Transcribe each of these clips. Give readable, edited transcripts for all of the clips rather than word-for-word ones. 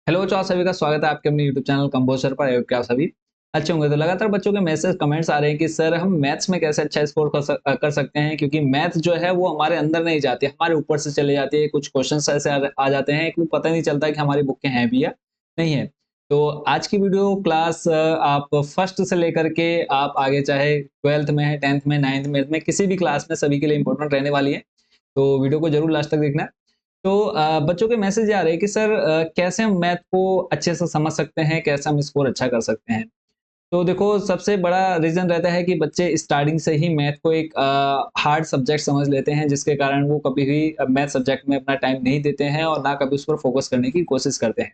Hello तो आप सभी का स्वागत है आपके अपने यूट्यूब चैनल कंपोजर पर। आयोग क्या आप सभी अच्छे होंगे। तो लगातार बच्चों के मैसेज कमेंट्स आ रहे हैं कि सर हम मैथ्स में कैसे अच्छा स्कोर कर सकते हैं, क्योंकि मैथ जो है वो हमारे अंदर नहीं जाती, हमारे ऊपर से चले जाती है। कुछ क्वेश्चंस ऐसे आ जाते हैं कि पता नहीं चलता कि हमारी बुक के हैं भी या नहीं है। तो आज की वीडियो क्लास आप फर्स्ट से लेकर के आप आगे चाहे ट्वेल्थ में है, टेंथ में, नाइन्थ में किसी भी क्लास में सभी के लिए इंपॉर्टेंट रहने वाली है। तो वीडियो को जरूर लास्ट तक देखना है। तो बच्चों के मैसेज आ रहे हैं कि सर कैसे हम मैथ को अच्छे से समझ सकते हैं, कैसे हम स्कोर अच्छा कर सकते हैं। तो देखो, सबसे बड़ा रीजन रहता है कि बच्चे स्टार्टिंग से ही मैथ को एक हार्ड सब्जेक्ट समझ लेते हैं, जिसके कारण वो कभी भी मैथ सब्जेक्ट में अपना टाइम नहीं देते हैं और ना कभी उस पर फोकस करने की कोशिश करते हैं।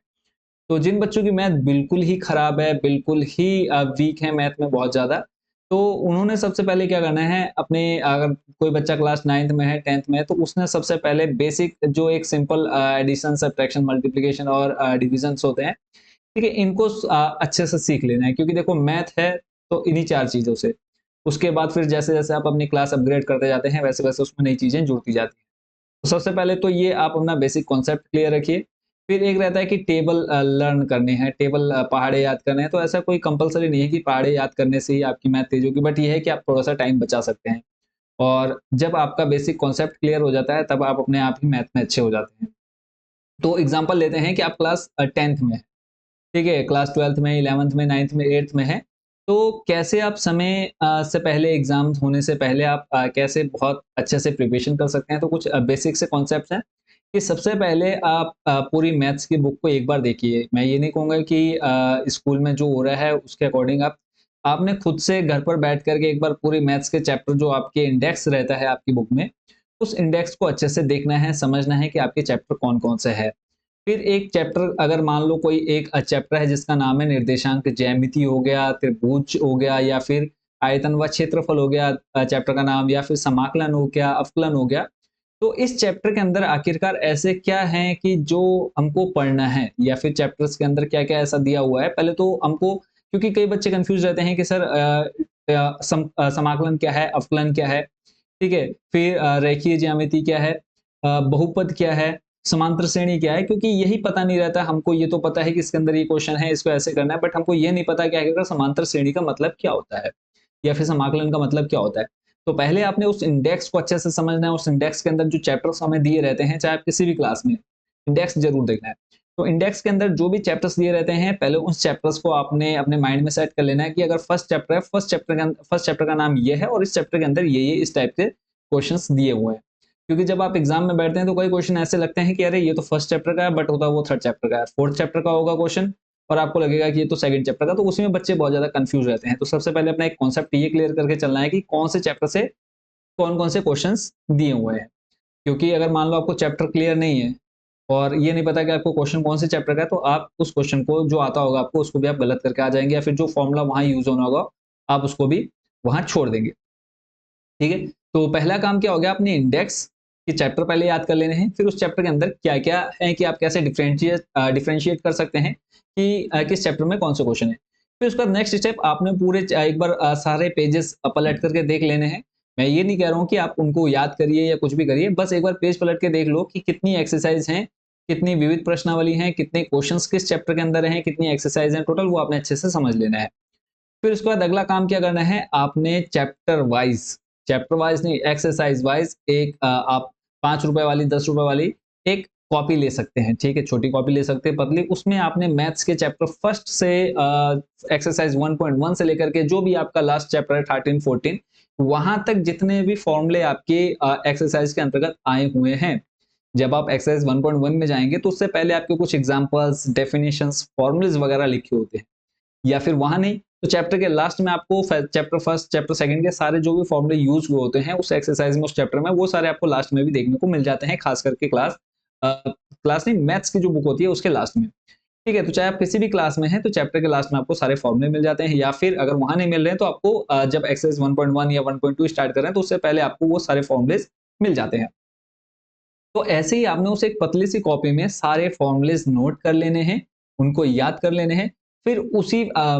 तो जिन बच्चों की मैथ बिल्कुल ही खराब है, बिल्कुल ही वीक है मैथ में बहुत ज़्यादा, तो उन्होंने सबसे पहले क्या करना है, अपने अगर कोई बच्चा क्लास 9th में है, 10th में है, तो उसने सबसे पहले बेसिक जो एक सिंपल एडिशन, सब्ट्रैक्शन, मल्टीप्लिकेशन और डिविजन्स होते हैं, ठीक है, इनको अच्छे से सीख लेना है। क्योंकि देखो, मैथ है तो इन्हीं 4 चीज़ों से। उसके बाद फिर जैसे-जैसे आप अपनी क्लास अपग्रेड करते जाते हैं, वैसे-वैसे उसमें नई चीज़ें जुड़ती जाती हैं। तो सबसे पहले तो ये आप अपना बेसिक कॉन्सेप्ट क्लियर रखिए। फिर एक रहता है कि टेबल लर्न करने हैं, टेबल पहाड़े याद करने हैं। तो ऐसा कोई कंपल्सरी नहीं है कि पहाड़े याद करने से ही आपकी मैथ तेज होगी, बट ये है कि आप थोड़ा-सा टाइम बचा सकते हैं। और जब आपका बेसिक कॉन्सेप्ट क्लियर हो जाता है, तब आप अपने आप ही मैथ में अच्छे हो जाते हैं। तो एग्जांपल लेते हैं कि आप क्लास 10th में हैं, ठीक है? क्लास 12th में, 11th में, 9th में, 8th में हैं। तो कैसे आप समय से पहले, एग्ज़ाम होने से पहले आप कैसे बहुत अच्छे से प्रिपरेशन कर सकते हैं। तो कुछ बेसिक से कॉन्सेप्ट्स हैं कि सबसे पहले आप पूरी मैथ्स की बुक को एक बार देखिए। मैं ये नहीं कहूँगा कि स्कूल में जो हो रहा है उसके अकॉर्डिंग आपने खुद से घर पर बैठ कर के एक बार पूरी मैथ्स के चैप्टर, जो आपके इंडेक्स रहता है आपकी बुक में, उस इंडेक्स को अच्छे से देखना है, समझना है कि आपके चैप्टर कौन-कौन से हैं। फिर एक चैप्टर, अगर मान लो कोई एक चैप्टर है जिसका नाम है निर्देशांक ज्यामिति हो गया, त्रिभुज हो गया, या फिर आयतन व क्षेत्रफल हो गया चैप्टर का नाम, या फिर समाकलन हो गया, अवकलन हो गया। तो इस चैप्टर के अंदर आखिरकार ऐसे क्या हैं कि जो हमको पढ़ना है, या फिर चैप्टर्स के अंदर क्या-क्या ऐसा दिया हुआ है। पहले तो हमको, क्योंकि कई बच्चे कंफ्यूज रहते हैं कि सर समाकलन क्या है, अवकलन क्या है, ठीक है? फिर रेखीय ज्यामिति क्या है, बहुपद क्या है, समांतर श्रेणी क्या है। क्योंकि यही पता नहीं रहता हमको। ये तो पता है कि इसके अंदर ये क्वेश्चन है, इसको ऐसे करना है, बट हमको ये नहीं पता कि आखिरकार समांतर श्रेणी का मतलब क्या होता है, या फिर समाकलन का मतलब क्या होता है। तो पहले आपने उस इंडेक्स को अच्छे से समझना है। उस इंडेक्स के अंदर जो चैप्टर्स हमें दिए रहते हैं, चाहे आप किसी भी क्लास में, इंडेक्स जरूर देखना है। तो इंडेक्स के अंदर जो भी चैप्टर्स दिए रहते हैं, पहले उस चैप्टर्स को आपने अपने माइंड में सेट कर लेना है कि अगर फर्स्ट चैप्टर है, फर्स्ट चैप्टर का नाम ये है और इस चैप्टर के अंदर ये इस टाइप के क्वेश्चंस दिए हुए हैं। क्योंकि जब आप एग्जाम में बैठते हैं तो कई क्वेश्चन ऐसे लगते हैं कि अरे ये तो फर्स्ट चैप्टर का है, बट होता वो थर्ड चैप्टर का है, फोर्थ चैप्टर का होगा क्वेश्चन, और आपको लगेगा कि ये तो सेकंड चैप्टर का। तो उसी में बच्चे बहुत ज्यादा कंफ्यूज रहते हैं। तो सबसे पहले अपना एक कॉन्सेप्ट ये क्लियर करके चलना है कि कौन से चैप्टर से कौन कौन से क्वेश्चंस दिए हुए हैं। क्योंकि अगर मान लो आपको चैप्टर क्लियर नहीं है और ये नहीं पता कि आपको क्वेश्चन कौन से चैप्टर का है, तो आप उस क्वेश्चन को जो आता होगा आपको, उसको भी आप गलत करके आ जाएंगे, या फिर जो फॉर्मूला वहां यूज होना होगा आप उसको भी वहां छोड़ देंगे। ठीक है? तो पहला काम क्या हो गया, अपने इंडेक्स के चैप्टर पहले याद कर लेने हैं। फिर उस चैप्टर के अंदर क्या-क्या है कि आप कैसे डिफरेंशिएट कर सकते हैं कि किस चैप्टर में कौन से क्वेश्चन है। फिर उसका नेक्स्ट स्टेप, आपने पूरे एक बार सारे पेजेस पलट करके देख लेने हैं। मैं ये नहीं कह रहा हूँ कि आप उनको याद करिए या कुछ भी करिए, बस एक बार पेज पलट के देख लो कि कितनी एक्सरसाइज हैं, कितनी विविध प्रश्नावली हैं, कितने क्वेश्चंस किस चैप्टर के अंदर हैं, कितनी एक्सरसाइज हैं टोटल, वो आपने अच्छे से समझ लेना है। फिर उसके बाद अगला काम क्या करना है, आपने चैप्टर वाइज नहीं, एक्सरसाइज वाइज एक आप ₹5 वाली, ₹10 वाली एक कॉपी ले सकते हैं। ठीक है, छोटी कॉपी ले सकते हैं, पतली। उसमें आपने मैथ्स के चैप्टर फर्स्ट से एक्सरसाइज 1.1 से लेकर के जो भी आपका लास्ट चैप्टर है 13 14, वहां तक जितने भी फॉर्मूले आपके एक्सरसाइज के अंतर्गत आए हुए हैं, जब आप एक्सरसाइज 1.1 में जाएंगे तो उससे पहले आपके कुछ एग्जांपल्स, डेफिनेशंस, फॉर्मूलेस वगैरह लिखे होते हैं। या फिर वहां नहीं तो चैप्टर के लास्ट में आपको चैप्टर फर्स्ट, चैप्टर सेकंड के सारे जो भी फॉर्मूले यूज हुए होते हैं उस एक्सरसाइज में, उस चैप्टर में, वो सारे आपको लास्ट में भी देखने को मिल जाते हैं, खास करके क्लास नहीं, मैथ्स की जो बुक होती है उसके लास्ट में। ठीक है, तो चाहे आप किसी भी क्लास में हैं तो चैप्टर के लास्ट में आपको सारे फॉर्मूले मिल जाते हैं, या फिर अगर वहां नहीं मिल रहे हैं तो आपको जब एक्सरसाइज 1.1 या 1.2 स्टार्ट कर रहे हैं तो उससे पहले आपको वो सारे फॉर्मूले मिल जाते हैं। तो ऐसे ही आपने उसे एक पतली सी कॉपी में सारे फॉर्मूलेस नोट कर लेने हैं, उनको याद कर लेने हैं। फिर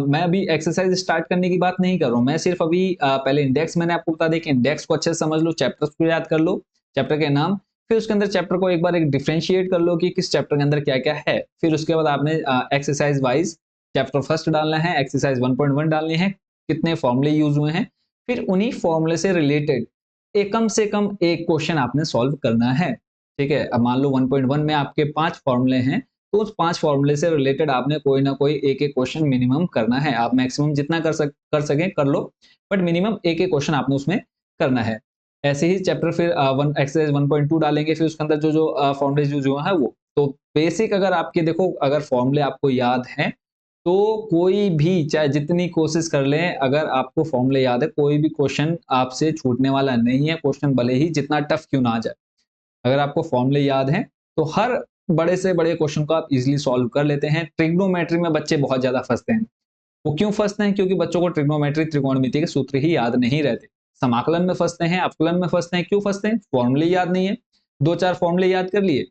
मैं अभी एक्सरसाइज स्टार्ट करने की बात नहीं कर रहा हूँ, मैं सिर्फ अभी पहले इंडेक्स मैंने आपको बता दिया कि इंडेक्स को अच्छे से समझ लो, चैप्टर्स को याद कर लो, चैप्टर के नाम, फिर उसके अंदर चैप्टर को एक बार एक डिफरेंशिएट कर लो कि किस चैप्टर के अंदर क्या क्या है। फिर उसके बाद आपने एक्सरसाइज वाइज चैप्टर फर्स्ट डालना है, एक्सरसाइज 1.1 डालनी है, कितने फॉर्मूले यूज हुए हैं, फिर उन्हीं फॉर्मूले से रिलेटेड एक कम से कम एक क्वेश्चन आपने सॉल्व करना है। ठीक है, अब मान लो 1.1 में आपके 5 फॉर्मूले हैं, तो उस 5 फॉर्मूले से रिलेटेड आपने कोई ना कोई एक एक क्वेश्चन मिनिमम करना है। आप मैक्सिमम जितना कर सकें कर लो, बट मिनिमम एक एक क्वेश्चन आपने उसमें करना है। ऐसे ही चैप्टर फिर एक्सरसाइज 1.2 डालेंगे, फिर उसके अंदर जो जो फॉर्मूले यूज हुए हैं वो तो बेसिक, अगर आपके देखो अगर फॉर्मूले आपको याद हैं तो कोई भी चाहे जितनी कोशिश कर लें, अगर आपको फॉर्मूले याद है कोई भी क्वेश्चन आपसे छूटने वाला नहीं है। क्वेश्चन भले ही जितना टफ क्यों ना आ जाए, अगर आपको फॉर्मूले याद हैं तो हर बड़े से बड़े क्वेश्चन को आप इजीली सॉल्व कर लेते हैं। ट्रिग्नोमेट्री में बच्चे बहुत ज्यादा फंसते हैं। वो क्यों फंसते हैं? क्योंकि बच्चों को ट्रिग्नोमेट्री त्रिकोणमिति के सूत्र ही याद नहीं रहते। समाकलन में फंसते हैं, अपकलन में फंसते हैं। क्यों फंसते हैं? फॉर्मूले याद नहीं है। दो चार फॉर्मूले याद कर लिए,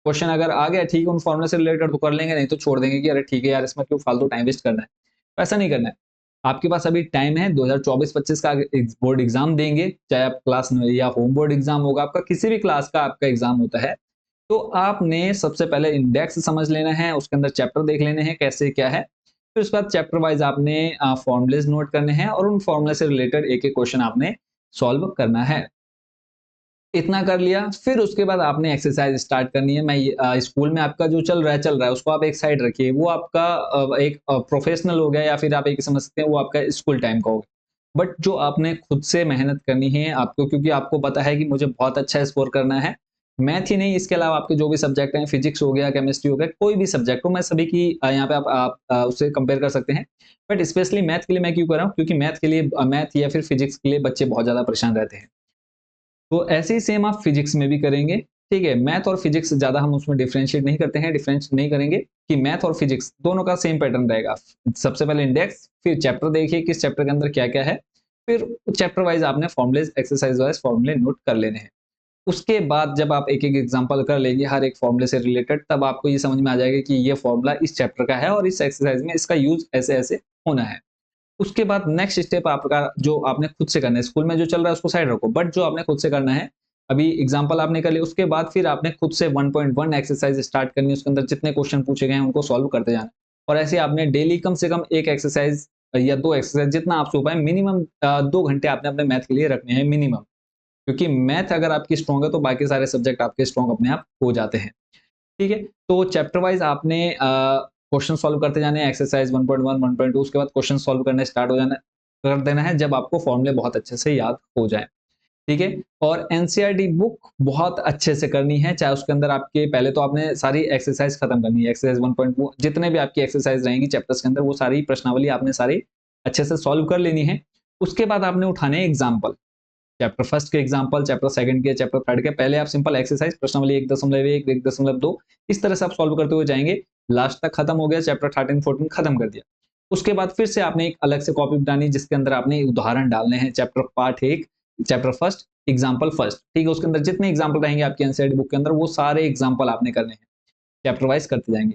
क्वेश्चन अगर आ गया ठीक है, उन फॉर्मूले से रिलेटेड तो कर लेंगे, नहीं तो छोड़ देंगे कि अरे ठीक है यार, इसमें क्यों फालतू टाइम वेस्ट करना है। तो ऐसा नहीं करना है। आपके पास अभी टाइम है, 2024-25 का बोर्ड एग्जाम देंगे, चाहे आप क्लास या होम बोर्ड एग्जाम होगा आपका, किसी भी क्लास का आपका एग्जाम होता है, तो आपने सबसे पहले इंडेक्स समझ लेना है, उसके अंदर चैप्टर देख लेने हैं कैसे क्या है। फिर उसके बाद चैप्टर वाइज आपने फॉर्मुलेज नोट करने हैं और उन फॉर्मूले से रिलेटेड एक एक क्वेश्चन आपने सॉल्व करना है। इतना कर लिया, फिर उसके बाद आपने एक्सरसाइज स्टार्ट करनी है। स्कूल में आपका जो चल रहा है उसको आप एक साइड रखिए, वो आपका एक प्रोफेशनल हो गया, या फिर आप एक समझ सकते हैं वो आपका स्कूल टाइम का हो गया। बट जो आपने खुद से मेहनत करनी है आपको, क्योंकि आपको पता है कि मुझे बहुत अच्छा स्कोर करना है, मैथ ही नहीं इसके अलावा आपके जो भी सब्जेक्ट हैं, फिजिक्स हो गया, केमिस्ट्री हो गया, कोई भी सब्जेक्ट हो, मैं सभी की यहाँ पे आप उससे कंपेयर कर सकते हैं। बट स्पेशली मैथ के लिए मैं क्यों कर रहा हूँ? क्योंकि मैथ के लिए मैथ या फिर फिजिक्स के लिए बच्चे बहुत ज्यादा परेशान रहते हैं। तो ऐसे ही सेम आप फिजिक्स में भी करेंगे। ठीक है, मैथ और फिजिक्स ज्यादा हम उसमें डिफरेंशिएट नहीं करते हैं, डिफरेंस नहीं करेंगे कि मैथ और फिजिक्स दोनों का सेम पैटर्न रहेगा। सबसे पहले इंडेक्स, फिर चैप्टर देखिए किस चैप्टर के अंदर क्या क्या है, फिर चैप्टर वाइज आपने फॉर्मुलेज एक्सरसाइज वाइज फॉर्मुले नोट कर लेने हैं। उसके बाद जब आप एक एक एग्जांपल कर लेंगे हर एक फॉर्मूले से रिलेटेड, तब आपको ये समझ में आ जाएगा कि ये फॉर्मूला इस चैप्टर का है और इस एक्सरसाइज में इसका यूज ऐसे ऐसे होना है। उसके बाद नेक्स्ट स्टेप आपका जो आपने खुद से करना है, स्कूल में जो चल रहा है उसको साइड रखो, बट जो आपने खुद से करना है, अभी एग्जांपल आपने कर लिया, उसके बाद फिर आपने खुद से 1.1 एक्सरसाइज स्टार्ट करनी है, उसके अंदर जितने क्वेश्चन पूछे गए हैं उनको सॉल्व करते जाना है। और ऐसे आपने डेली कम से कम एक एक्सरसाइज या दो एक्सरसाइज जितना आपसे हो पाए, मिनिमम 2 घंटे आपने अपने मैथ के लिए रखने हैं मिनिमम। क्योंकि मैथ अगर आपकी स्ट्रॉन्ग है तो बाकी सारे सब्जेक्ट आपके स्ट्रॉन्ग अपने आप हो जाते हैं। ठीक है, तो चैप्टर वाइज आपने क्वेश्चन सॉल्व करते जाने हैं, एक्सरसाइज 1.1 1.2, उसके बाद क्वेश्चन सॉल्व करने स्टार्ट हो जाना कर देना है जब आपको फॉर्मूले बहुत अच्छे से याद हो जाए। ठीक है, और एनसीईआरटी बुक बहुत अच्छे से करनी है, चाहे उसके अंदर आपके पहले तो आपने सारी एक्सरसाइज खत्म करनी है, एक्सरसाइज 1.2 जितने भी आपकी एक्सरसाइज रहेंगी चैप्टर्स के अंदर वो सारी प्रश्नावली आपने सारी अच्छे से सॉल्व कर लेनी है। उसके बाद आपने उठाने एग्जाम्पल, चैप्टर फर्स्ट के एग्जांपल, चैप्टर सेकंड के, चैप्टर थर्ड के, पहले आप सिंपल एक्सरसाइज प्रश्नावली 1.1 1.2 इस तरह से आप सॉल्व करते हुए जाएंगे। लास्ट तक खत्म हो गया, चैप्टर 13 14 खत्म कर दिया। उसके बाद फिर से आपने एक अलग से कॉपी बनानी जिसके अंदर आपने उदाहरण डालने हैं, chapter part 1 chapter first example first. ठीक है, उसके अंदर जितने एग्जांपल रहेंगे आपकी एनसीईआरटी बुक के अंदर वो सारे एग्जांपल आपने करने हैं, चैप्टर वाइज करते जाएंगे।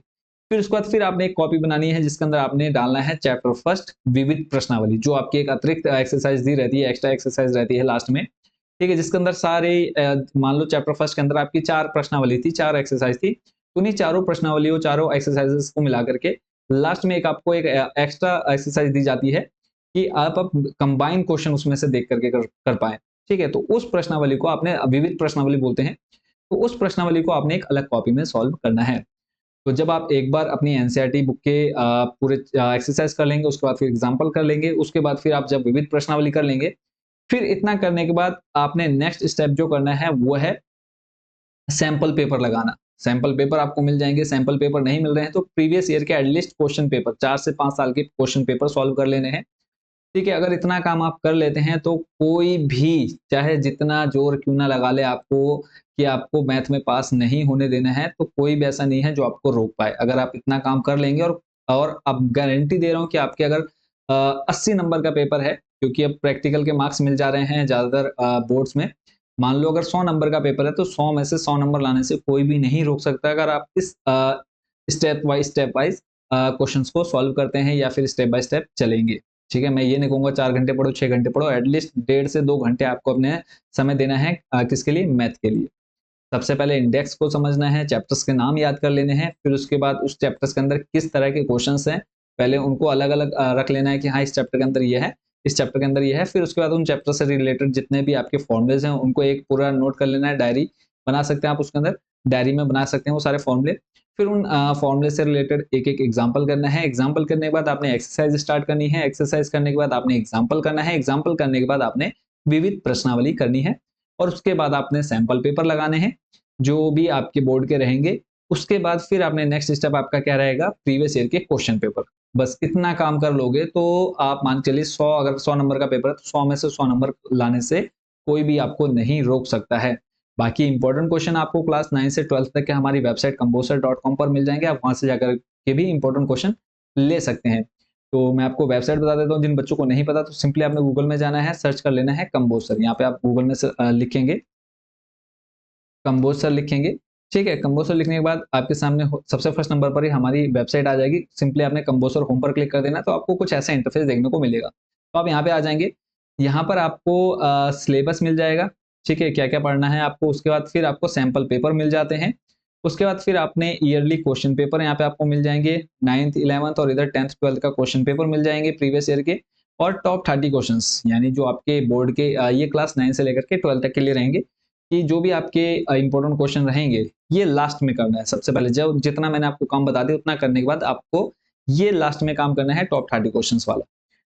फिर उसके बाद फिर आपने एक कॉपी बनानी है जिसके अंदर आपने डालना है चैप्टर फर्स्ट विविध प्रश्नावली, जो आपकी एक अतिरिक्त एक्सरसाइज दी रहती है, एक्स्ट्रा एक्सरसाइज रहती है लास्ट में। ठीक है, जिसके अंदर सारे मान लो चैप्टर फर्स्ट के अंदर आपकी 4 प्रश्नावली थी, 4 एक्सरसाइज थी, तो उन्हीं चारों प्रश्नावलियों, चारों एक्सरसाइजेस को मिला करके लास्ट में एक आपको एक एक्स्ट्रा एक्सरसाइज दी जाती है कि आप अब कंबाइन क्वेश्चन उसमें से देख करके कर पाए। ठीक है, तो उस प्रश्नावली को आपने विविध प्रश्नावली बोलते हैं, तो उस प्रश्नावली को आपने एक अलग कॉपी में सॉल्व करना है। तो जब आप एक बार अपनी एनसीईआरटी बुक के पूरे एक्सरसाइज कर लेंगे, उसके बाद फिर एग्जाम्पल कर लेंगे, उसके बाद फिर आप जब विविध प्रश्नावली कर लेंगे, फिर इतना करने के बाद आपने नेक्स्ट स्टेप जो करना है वो है सैंपल पेपर लगाना। सैंपल पेपर आपको मिल जाएंगे, सैंपल पेपर नहीं मिल रहे हैं तो प्रीवियस ईयर के एटलीस्ट क्वेश्चन पेपर 4 से 5 साल के क्वेश्चन पेपर सॉल्व कर लेने हैं। ठीक है, अगर इतना काम आप कर लेते हैं तो कोई भी चाहे जितना जोर क्यों ना लगा ले आपको कि आपको मैथ में पास नहीं होने देना है, तो कोई भी ऐसा नहीं है जो आपको रोक पाए। अगर आप इतना काम कर लेंगे और अब गारंटी दे रहा हूँ कि आपके अगर 80 नंबर का पेपर है, क्योंकि अब प्रैक्टिकल के मार्क्स मिल जा रहे हैं ज्यादातर बोर्ड्स में। मान लो अगर 100 नंबर का पेपर है तो 100 में से 100 नंबर लाने से कोई भी नहीं रोक सकता, अगर आप इस स्टेप वाइज क्वेश्चंस को सॉल्व करते हैं या फिर स्टेप बाय स्टेप चलेंगे। ठीक है, मैं ये नहीं कहूंगा 4 घंटे पढ़ो 6 घंटे पढ़ो, एटलीस्ट 1.5 से 2 घंटे आपको अपने समय देना है किसके लिए? मैथ के लिए। सबसे पहले इंडेक्स को समझना है, चैप्टर्स के नाम याद कर लेने हैं, फिर उसके बाद उस चैप्टर्स के अंदर किस तरह के क्वेश्चंस हैं, पहले उनको अलग-अलग रख लेना है कि हाँ, इस चैप्टर के अंदर ये है, इस चैप्टर के अंदर ये है, फिर उसके बाद उन चैप्टर से रिलेटेड जितने भी आपके फॉर्मूलेज़ हैं, उनको एक पूरा नोट कर लेना है, डायरी बना सकते हैं आप उसके अंदर, डायरी में बना सकते हैं वो सारे फॉर्मूले। फिर उन फॉर्मूले से रिलेटेड एक-एक एग्जांपल करना है, एग्जांपल करने के बाद आपने एक्सरसाइज स्टार्ट करनी है, एक्सरसाइज करने के बाद आपने एग्जांपल करना है, एग्जांपल करने के बाद आपने विविध प्रश्नावली करनी है और उसके बाद आपने सैंपल पेपर लगाने हैं, जो भी आपके बोर्ड के रहेंगे। उसके बाद फिर आपने नेक्स्ट स्टेप आपका क्या रहेगा, प्रीवियस ईयर के क्वेश्चन पेपर। बस इतना काम कर लोगे तो आप मान के चलिए 100 अगर 100 नंबर का पेपर है तो 100 में से 100 नंबर लाने से कोई भी आपको नहीं रोक सकता है। बाकी इंपॉर्टेंट क्वेश्चन आपको क्लास 9 से 12 तक के हमारी वेबसाइट कंपोसर.com पर मिल जाएंगे, आप वहां से जाकर के भी इंपॉर्टेंट क्वेश्चन ले सकते हैं। तो मैं आपको वेबसाइट बता देता हूँ, जिन बच्चों को नहीं पता तो सिंपली आपने गूगल में जाना है, सर्च कर लेना है कंपोसर। यहाँ पे आप गूगल में लिखेंगे कंपोसर लिखेंगे, ठीक है। कंपोसर लिखने के बाद आपके सामने सबसे फर्स्ट नंबर पर ही हमारी वेबसाइट आ जाएगी। सिंपली आपने कंपोसर होम पर क्लिक कर देना तो आपको कुछ ऐसा इंटरफेस देखने को मिलेगा। तो आप यहाँ पे आ जाएंगे, यहाँ पर आपको सिलेबस मिल जाएगा, ठीक है, क्या क्या पढ़ना है आपको। उसके बाद फिर आपको सैंपल पेपर मिल जाते हैं। उसके बाद फिर आपने ईयरली क्वेश्चन पेपर यहाँ पे आपको मिल जाएंगे, 9th 11th और इधर 10th 12th का क्वेश्चन पेपर मिल जाएंगे प्रीवियस ईयर के, और टॉप 30 क्वेश्चंस यानी जो आपके बोर्ड के ये क्लास 9 से लेकर के 12 तक के लिए रहेंगे कि जो भी आपके इंपॉर्टेंट क्वेश्चन रहेंगे ये लास्ट में करना है। सबसे पहले जब जितना मैंने आपको काम बता दिया उतना करने के बाद आपको ये लास्ट में काम करना है, टॉप 30 क्वेश्चंस वाला।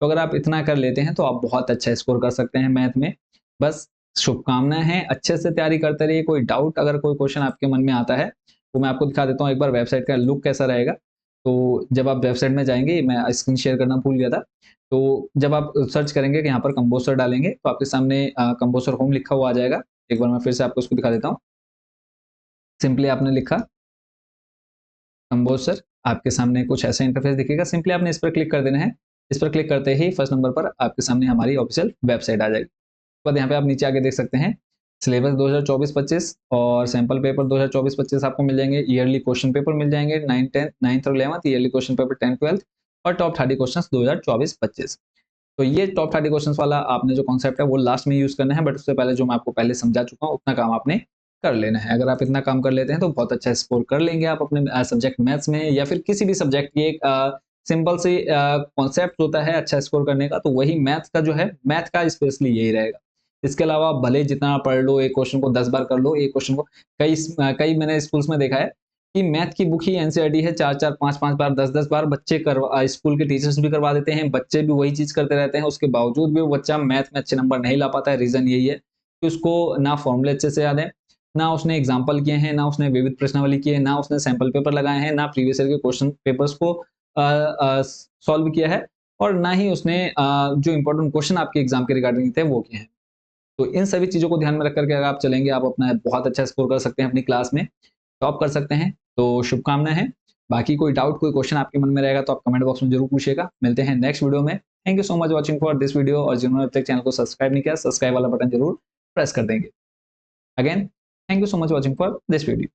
तो अगर आप इतना कर लेते हैं तो आप बहुत अच्छा स्कोर कर सकते हैं मैथ में। बस शुभकामनाएं हैं, अच्छे से तैयारी करते रहिए। कोई डाउट अगर कोई क्वेश्चन आपके मन में आता है तो मैं आपको दिखा देता हूँ एक बार वेबसाइट का लुक कैसा रहेगा। तो जब आप वेबसाइट में जाएंगे, मैं स्क्रीन शेयर करना भूल गया था, तो जब आप सर्च करेंगे कि यहाँ पर कंपोसर डालेंगे तो आपके सामने कंपोसर होम लिखा हुआ आ जाएगा। एक बार मैं फिर से आपको उसको दिखा देता हूँ। सिंपली आपने लिखा कंपोसर, आपके सामने कुछ ऐसा इंटरफेस दिखेगा। सिंपली आपने इस पर क्लिक कर देना है। इस पर क्लिक करते ही फर्स्ट नंबर पर आपके सामने हमारी ऑफिशियल वेबसाइट आ जाएगी। उसके बाद यहाँ पे आप नीचे आके देख सकते हैं सिलेबस 2024-25 और सैंपल पेपर 2024-25 आपको मिल जाएंगे। ईयरली क्वेश्चन पेपर मिल जाएंगे 9th और 11th, yearly question paper 10th 12th और टॉप 30 क्वेश्चंस 2024-25। तो ये टॉप 30 क्वेश्चंस वाला आपने जो कॉन्सेप्ट है वो लास्ट में यूज करना है, बट उससे पहले जो मैं आपको पहले समझा चुका हूँ उतना काम आपने कर लेना है। अगर आप इतना काम कर लेते हैं तो बहुत अच्छा स्कोर कर लेंगे आप अपने सब्जेक्ट मैथ्स में या फिर किसी भी सब्जेक्ट की। एक सिंपल सी कॉन्सेप्ट होता है अच्छा स्कोर करने का, तो वही मैथ का जो है, मैथ का स्पेशली यही रहेगा। इसके अलावा भले जितना पढ़ लो, एक क्वेश्चन को 10 बार कर लो, एक क्वेश्चन को कई मैंने स्कूल्स में देखा है कि मैथ की बुक ही एनसीईआरटी है, 4-4 5-5 बार 10-10 बार बच्चे स्कूल के टीचर्स भी करवा देते हैं, बच्चे भी वही चीज करते रहते हैं, उसके बावजूद भी वो बच्चा मैथ में अच्छे नंबर नहीं ला पाता है। रीजन यही है कि उसको ना फॉर्मूले अच्छे से याद है, ना उसने एग्जाम्पल किए हैं, ना उसने विविध प्रश्नावली किए हैं, ना उसने सैंपल पेपर लगाए हैं, ना प्रीवियस ईयर के क्वेश्चन पेपर्स को सॉल्व किया है, और ना ही उसने जो इंपॉर्टेंट क्वेश्चन आपके एग्जाम के रिगार्डिंग थे वो किए हैं। तो इन सभी चीज़ों को ध्यान में रख करके अगर आप चलेंगे, आप अपना बहुत अच्छा स्कोर कर सकते हैं, अपनी क्लास में टॉप कर सकते हैं। तो शुभकामनाएं हैं। बाकी कोई डाउट, कोई क्वेश्चन आपके मन में रहेगा तो आप कमेंट बॉक्स में जरूर पूछिएगा। मिलते हैं नेक्स्ट वीडियो में। Thank you so much watching for this video, और जिन्होंने अब तक चैनल को सब्सक्राइब नहीं किया, सब्सक्राइब वाला बटन जरूर प्रेस कर देंगे। Again thank you so much watching for this video.